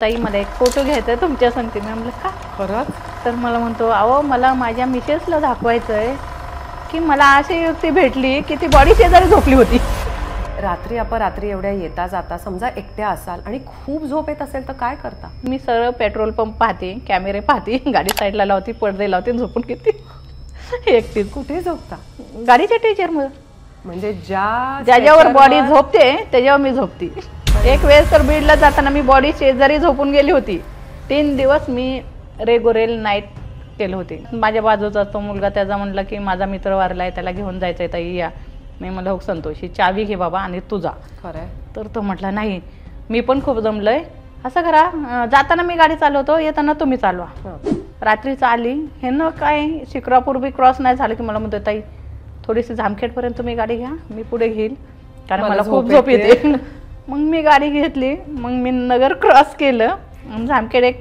ताई मला एक फोटो घ्यायचा आहे तुमच्या संगती. मी म्हटलं का खरंच? तर मला म्हणतो अहो मला माझ्या मिसेसला दाखवायचं आहे की मला अशी युक्ती भेटली की ती बॉडी शेजारी झोपली होती. रात्री एवढ्या येता जाता समजा एकट्या असाल आणि खूप झोप येत असेल तर काय करता? मी सरळ पेट्रोल पंप पाहते, कॅमेरे पाहते, गाडी साईडला लावते, पडदे लावते, झोपून घेते एकटीच. कुठे झोपता? गाडीच्या टीचरमध्ये. म्हणजे ज्याच्यावर बॉडी झोपते त्याच्यावर मी झोपते. एक वेळेस तर बीडला जाताना मी बॉडी शेजारी झोपून गेली होती. 3 दिवस मी रेगुरेल नाईट केलं होते. माझ्या बाजूचा तो मुलगा त्याचा म्हणला की माझा मित्र वारलाय, त्याला घेऊन जायचंय ताई या. मी म्हणलं हो संतोषी, चावी घे बाबा आणि तू जा. खरंय? तर तो म्हटला नाही मी पण खूप जमलंय, असं करा जाताना मी गाडी चालवतो, येताना तुम्ही चालवा. रात्रीच आली हे न काय शिक्रापूर बी क्रॉस नाही झालं की मला म्हणतो ताई थोडीशी जामखेडपर्यंत तुम्ही गाडी घ्या, मी पुढे घेईल कारण मला खूप झोप येते. मग मी गाडी घेतली, मग मी नगर क्रॉस केलं, जामखेड एक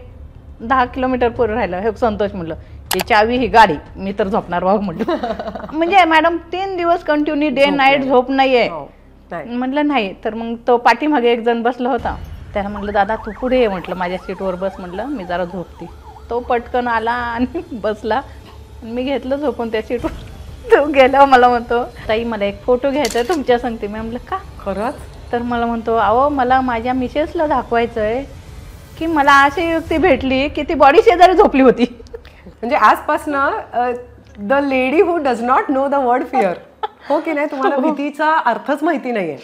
10 किलोमीटर पुढे राहिलं. हे संतोष म्हणलं ही चावी ही गाडी, मी तर झोपणार भाऊ म्हटलं. म्हणजे मॅडम 3 दिवस कंटिन्यू डे नाईट झोप नाहीये. म्हटलं नाही. तर मग तो पाठीमागे एक जण बसला होता, त्याला म्हटलं दादा तू पुढे ये म्हटलं, माझ्या सीटवर बस म्हटलं, मी जरा झोपते. तो पटकन आला आणि बसला, मी घेतलं झोपून त्या सीटवर. तो गेला मला म्हणतो ताई मला एक फोटो घ्यायचा आहे तुमच्या संगती. मी म्हटलं का खरंच? तर मला म्हणतो अहो मला माझ्या मिसेसला दाखवायचं आहे की मला अशी युक्ती भेटली की ती बॉडी शेजारी झोपली होती. म्हणजे आजपासनं the lady who does not know the word fear, हो की नाही, तुम्हाला भीतीचा अर्थच माहिती नाहीये.